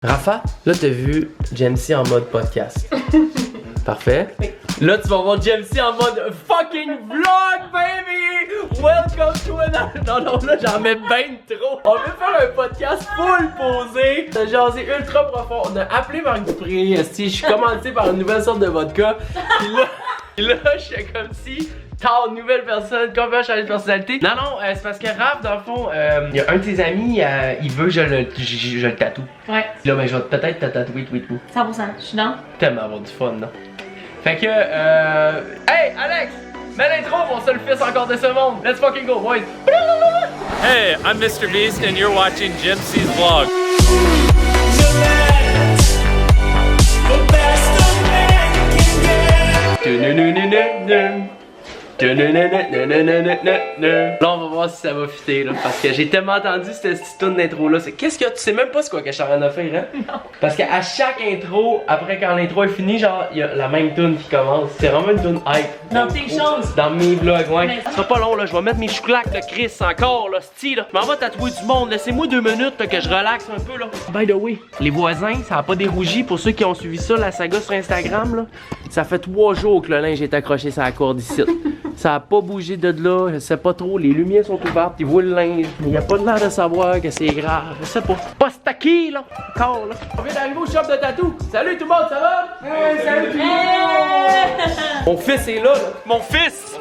Rafa, là t'as vu Jamesy en mode podcast. Parfait. Là tu vas voir Jamesy en mode fucking vlog, baby! Welcome to another... Non, là j'en mets ben trop. On veut faire un podcast full posé. T'as jasé ultra profond. On a appelé Marc Dupré. Je suis commandé par une nouvelle sorte de vodka. Puis là j'étais comme si... T'as une nouvelle personne, comment changer de personnalité? Non, c'est parce que Raph, dans le fond, il y a un de ses amis, il veut que je le tatoue. Ouais. Là, ben, je vais peut-être te tatouer, tout. 100%, je suis dans. Tellement avoir du fun, non? Fait que, hey, Alex! Mets l'intro, mon seul fils encore de ce monde! Let's fucking go, boys! Hey, I'm Mr. Beast and you're watching James's vlog. Là, on va voir si ça va fitter, là, parce que j'ai tellement entendu cette petite tune d'intro là. Qu'est-ce que tu sais même pas ce quoi que je suis en train de faire, hein? Non. Parce qu'à chaque intro, après quand l'intro est finie, genre, il y a la même tune qui commence. C'est vraiment une tune hype. Dans tes choses. Dans mes vlogs, ouais. Mais... Ce sera pas long, là. Je vais mettre mes chouclaques, là, Chris, encore, là, style, là. Je m'en vais tatouer du monde. Laissez-moi 2 minutes, là, que je relaxe un peu, là. By the way, les voisins, ça a pas dérougi. Pour ceux qui ont suivi ça, la saga sur Instagram, là. Ça fait 3 jours que le linge est accroché sur la corde ici. Ça a pas bougé de là, je sais pas trop, les lumières sont ouvertes, ils voient le linge, mais il y a pas de l'air de savoir que c'est grave, je sais pas. Pas stacké là, encore là. On vient d'arriver au shop de tatou. Salut tout le monde, ça va? Hey, salut! Mon fils est là, là. Mon fils!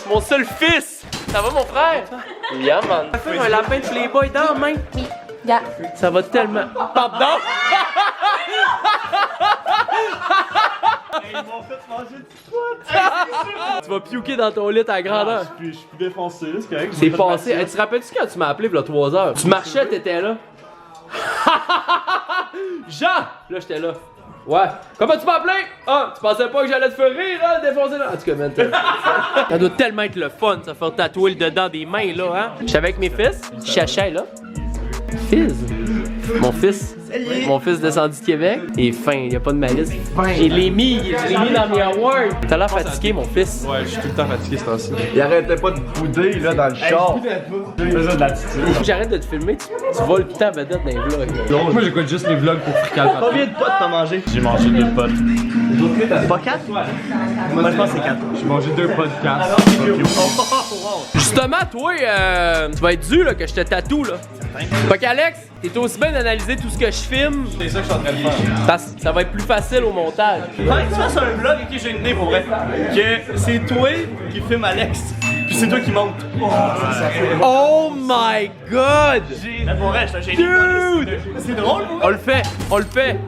Mon seul fils! Ça va mon frère? Yeah man. Ça fait un lapin de Playboy dans la main. Oui, yeah. Ça va tellement... Pardon? Ils m'ont fait manger du squat! Tu vas piouquer dans ton lit à grandeur. Je suis plus défoncé, c'est correct. C'est passé. Hey, tu te rappelles-tu quand tu m'as appelé il y a 3 heures? Tu marchais, t'étais là. Jean! Là, j'étais là. Ouais. Comment tu m'as appelé? Ah, tu pensais pas que j'allais te faire rire, hein? Défoncer là. En tout cas, man. Ça doit tellement être le fun, ça faire tatouer le dedans des mains, là, hein? J'étais avec mes fils. Chacha est là. Fils. Mon fils descendu de Québec. Il est fin, il y a pas de malice. Je l'ai mis dans mes awards. T'as l'air fatigué, mon fils. Ouais, je suis tout le temps fatigué ce temps-ci. Il arrêtait pas de bouder là dans le char. Je faisais de l'attitude. J'arrête de te filmer, tu voles tout le temps vedette dans les vlogs. Moi j'écoute juste les vlogs pour frical. Combien de potes t'as mangé? J'ai mangé 2 potes. Pas 4? Moi je pense que c'est 4. J'ai mangé 2 podcasts. Justement, toi, tu vas être dû là, que je te tatoue là. Fait qu'Alex, t'es aussi bien d'analyser tout ce que je filme. C'est ça que je suis en train de faire. Parce que ça va être plus facile au montage. Faudrait que tu fasses un vlog et que j'ai une idée pour vrai. Que c'est toi qui filme Alex. Puis c'est toi qui monte. Oh my god! Mais pour vrai, je suis un génie. Dude! C'est drôle pour vrai. On le fait.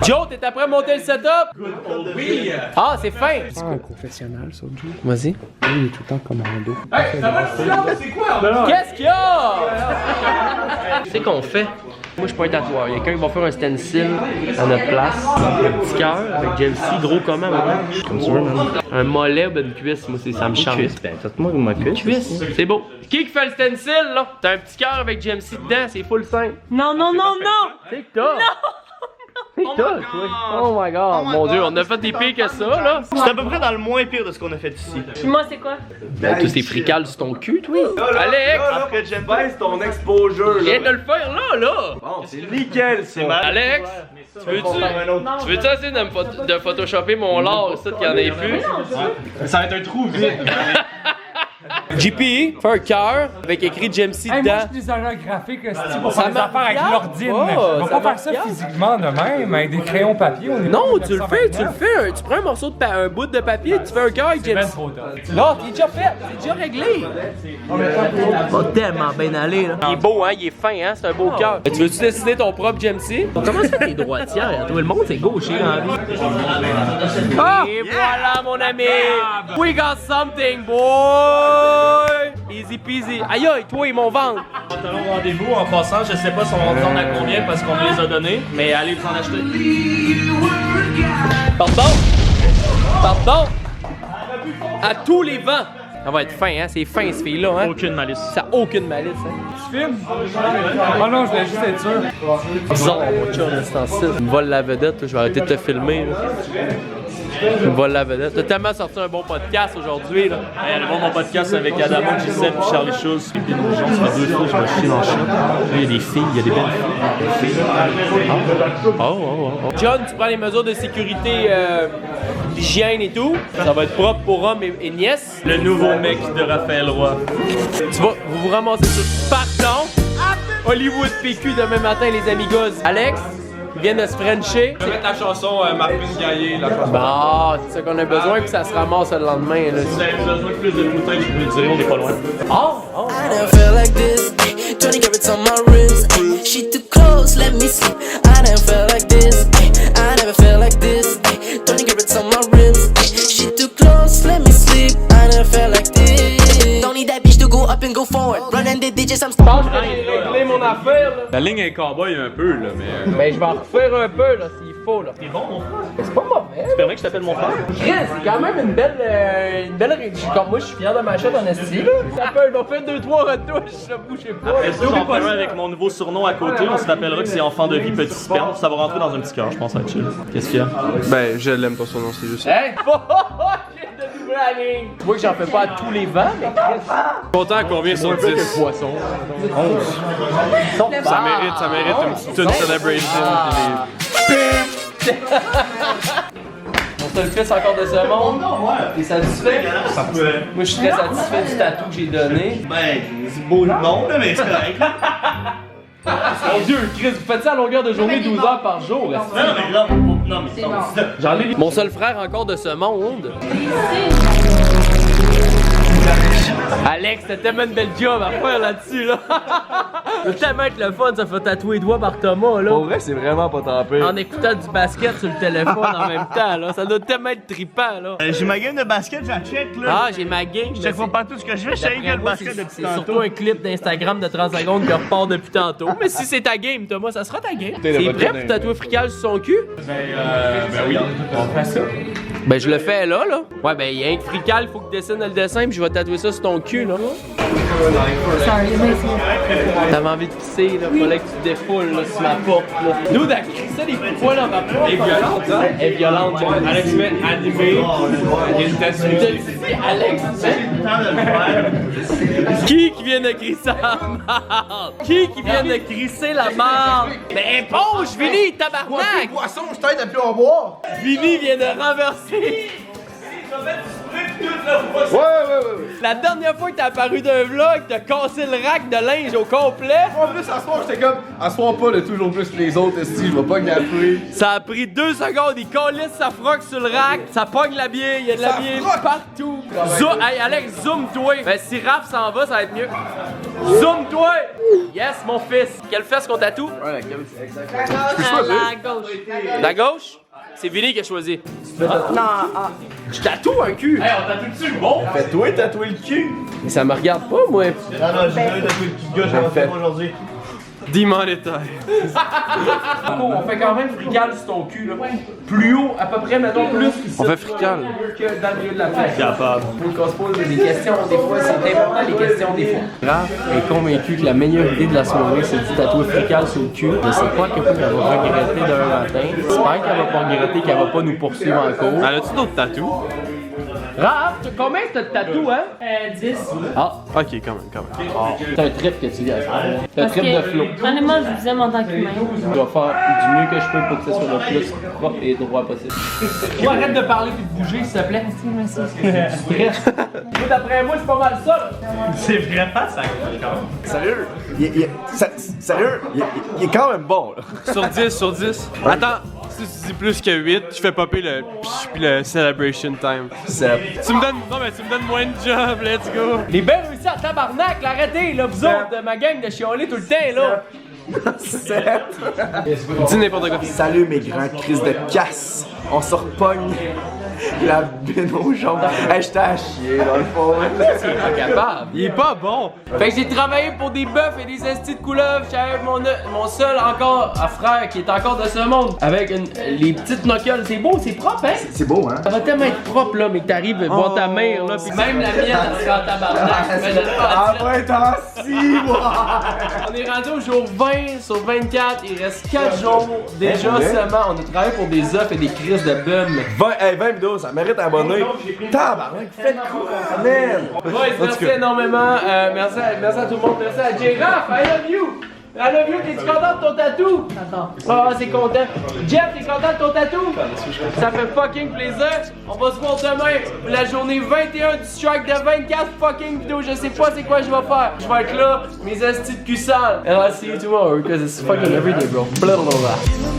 Joe, t'es après monter le setup? Oui. Ah, c'est fin! C'est un professionnel, ça, Joe. Vas-y. Lui, il est tout le temps commando. Qu'est-ce qu'il y a? Tu sais qu'on fait? Moi, je suis pas un tatoueur. Il y a quelqu'un qui va faire un stencil à notre place. Un petit cœur avec Jamesy, gros comment, maintenant? Comme tu veux, man. Un mollet ou une cuisse, moi, ça me change. Cuisse, ben, moi ma cuisse. C'est beau. Qui fait le stencil, là? T'as un petit cœur avec Jamesy dedans, c'est full simple. Non! C'est que t'as. C'est que t'as, toi. Oh my god. Mon dieu, on a fait des pires que ça, là. C'est à peu près dans le moins pire de ce qu'on a fait ici. Puis moi, c'est quoi? Ben, tous ces fricales sur ton cul, toi. Alex! Après Jen Baisse ton exposure Viens de le faire, là! Bon, c'est nickel, c'est mal. Alex! Tu veux-tu essayer de photoshopper mon lard, ça, qu'il y en ait plus? Ça va être un trou vide. JP, fais un cœur avec écrit Jamesy Hey, moi, dedans. je suis designer graphique si pour Ça faire des affaires avec marque l'ordine. pas, On va ça pas faire ça marque physiquement de même, avec des crayons papier. On est Non, pas en tu le fais, 1929. tu prends un morceau de un bout de papier, tu fais un cœur avec C'est ben Jamesy. trop tard. Là, t'es déjà fait, c'est déjà réglé. Va tellement bien aller là. Il est beau, hein, il est fin, hein, c'est un beau cœur. Tu veux-tu dessiner ton propre Jamesy? Comment ça t'es droitière? Tout le monde c'est gaucher dans la vie. Et voilà mon ami! We got something, boy! Easy peasy. Aïe aïe, toi et mon ventre! Pantalon rendez-vous, en passant, je sais pas si on va en à combien parce qu'on me les a donnés, mais allez vous en acheter. Pardon! À tous les vents! Ça va être fin, hein? C'est fin, ce fille-là, hein? Aucune malice. Ça a aucune malice, hein? Tu filmes? Oh non, je voulais juste être sûr. Bizarre, mon chum, là, c'est en style. Tu me voles la vedette, là, je vais arrêter de te filmer, là. Tu me voles la vedette. T'as tellement sorti un bon podcast aujourd'hui, là. Hey, allez voir mon podcast avec Adamo, Gisèle et Charlie Schulz. Puis les gens, ça fait 2 fois que je me chie dans le chat. Il y a des filles, il y a des belles filles. Oh. John, tu prends les mesures de sécurité, d'hygiène et tout. Ça va être propre pour hommes et nièces. Le nouveau mec de Raphaël Roy. Vous vous ramassez sur Pardon! Hollywood PQ demain matin, les amigos. Alex, ils viennent de se frencher. Je vais mettre la chanson Marvin Gaye, la chanson. Bah, c'est ça qu'on a besoin, puis ça se ramasse le lendemain. Là. Si vous avez besoin de plus de footage, je vous le dirai, on est pas loin. I never felt like this. 20 carats on my wrist. She too close, let me sleep. I never felt like this. I never felt like this. 20 carats on my wrist. She too close, let me sleep. I never felt like this. Don't need that bitch to go up and go forward. Running the digits, I'm Je pense que j'ai réglé mon affaire, là. La ligne est cowboy un peu, là, mais. Mais je vais en refaire un peu, là, s'il faut, là. T'es bon, mon frère? Mais c'est pas mauvais. Tu permets que je t'appelle mon frère? Chris, c'est quand même une belle comme moi, je suis fier de ma chatte en esti, là. Ça peut, on fait 2-3 retouches, là, bougez pas. Est-ce que j'en ferai avec mon nouveau surnom à côté? On se rappellera que c'est enfant de vie, petit sperme. Ça va rentrer dans un petit cœur, je pense, ça va être chill. Qu'est-ce qu'il y a? Ben, je l'aime pas son nom, c'est juste ça. Hey! J'ai de doubler la ligne! Tu vois que j'en fais pas à tous les vents, mais Chris. Content à combien sur 10? Poisson. 11. Ça mérite une petite celebration. On te le fils encore de ce monde. T'es satisfait? Ça peut. Moi, je suis très satisfait du tatou que j'ai donné. Ben, c'est beau le nom, là, mais c'est correct. Mon Dieu, Chris, vous faites ça à longueur de journée, 12 heures par jour. Non, mais là, non, mais non, c'est ça. J'en ai mon seul frère encore de ce monde. Alex, t'as tellement une belle job à faire là-dessus, là. Ça va tellement être le fun, ça fait tatouer les doigts par Thomas, là. Pour vrai, c'est vraiment pas tant pire. En écoutant du basket sur le téléphone en même temps, là. Ça doit tellement être trippant, là. J'ai ma game de basket, j'en check, là. Ah, j'ai ma game. Je sais pas tout ce que je fais, je sais que le basket depuis C'est tantôt. surtout un clip d'Instagram de 30 secondes qui repart depuis tantôt. Mais si c'est ta game, Thomas, ça sera ta game. C'est prêt pour tatouer Frical sur son cul? Ben oui, on fait ça. Ben, je le fais là. Ouais, ben, il y a un que Frical, il faut que tu dessines le dessin, puis je vais tatouer ça sur ton cul, là. T'avais envie de pisser, là. Fallait que tu défoules, là, sur ma porte, là. Nous, elle crissé des coups de poing dans ma porte. Elle est violente, hein? Elle est violente, John. Alex met animé, il y a une tasse Je te le dis, Alex, Qui vient de crisser la marde? Qui vient de crisser la marde? Mais éponge, Vinny, tabarnak! Poisson, je t'aide à plus en boire! Vinny vient de renverser. Ouais. La dernière fois que t'es apparu d'un vlog, t'as cassé le rack de linge au complet. En plus, à ce soir, j'étais comme, à ce soir pas de toujours plus que les autres, esti, je vais pas gaffer. Ça a pris 2 secondes, il calisse sa froc sur le rack, ça pogne la bière, il y a de la Ça bière frotte. partout. Hey Alex, zoom-toi. Ben si Raph s'en va, ça va être mieux. Zoom-toi. Yes, mon fils. Quelle fesse qu'on tatoue? Ouais, laquelle, c'est exact. La gauche. La gauche? C'est Vinny qui a choisi. Je tatoue un cul. Hey, on tatoue-tu le bon? Fais-toi tatouer le cul. Mais ça me regarde pas, moi. Non, j'ai tatoué le petit gars, je vais faire aujourd'hui. Demonétaire. On fait quand même frical sur ton cul, là. Plus haut, à peu près, mettons plus. On fait frical. Que dans le milieu de la place. Capable. Faut qu'on se pose des questions, des fois, c'est important, les questions, des fois. Raph est convaincu que la meilleure idée de la soirée, c'est de tatouer frical sur le cul. Je sais pas à quel point elle va regretter demain matin. J'espère qu'elle va pas regretter, qu'elle va pas nous poursuivre en cours. En as-tu d'autres tatous? Raph, combien t'as de tatous, hein? 10. Ah, Ok, quand même. c'est un trip que tu viens faire. C'est un Parce trip de flow. que, honnêtement, je vous aime en tant qu'humain. Je vais faire du mieux que je peux pour que ce soit le plus propre et droit possible. Toi, arrête de parler et de bouger, s'il te plaît. Stress. D'après moi, c'est pas mal ça, là. C'est vraiment ça. Sérieux? Sérieux? Il est quand même bon, là. Sur 10. Attends, si tu dis plus que 8, je fais popper le psh puis le celebration time. Tu me donnes moins de job, let's go. Les belles réussies à tabarnak, là, arrêtez, là, vous autres, de ma gang de chialer tout le temps, là. 7. Dis n'importe quoi. Salut mes grands crises de casse. On se repogne la bine aux jambes. Hey, j'étais à chier dans le fond. C'est pas capable. Il est pas bon. Fait que j'ai travaillé pour des bœufs et des estis de couleuvres. J'avais mon seul encore à frère qui est encore de ce monde. Avec les petites knuckles. C'est beau, c'est propre, hein? C'est beau, hein? Ça va tellement être propre là, mais que t'arrives à voir ta mère là. Pis même la mienne, elle sera en tabarnak. Ah ouais, t'as 6 mois! On est rendu au jour 20 sur 24. Il reste 4 jours déjà seulement. On a travaillé pour des œufs et des crises de bum. 20 vidéos, ça mérite un abonné. Tabarnak, faites quoi, man? Ouais, merci énormément. Merci à tout le monde. Merci à J-Raf. I love you. I love you. T'es-tu content de ton tatou? Attends. Ah, c'est content. Jeff, t'es content de ton tatou? Ça fait fucking plaisir. On va se voir demain pour la journée 21 du strike de 24 fucking vidéos. Je sais pas c'est quoi je vais faire. Je vais être là, mes astis de cul sales. And I'll see you tomorrow because it's fucking everyday, bro. Blablabla.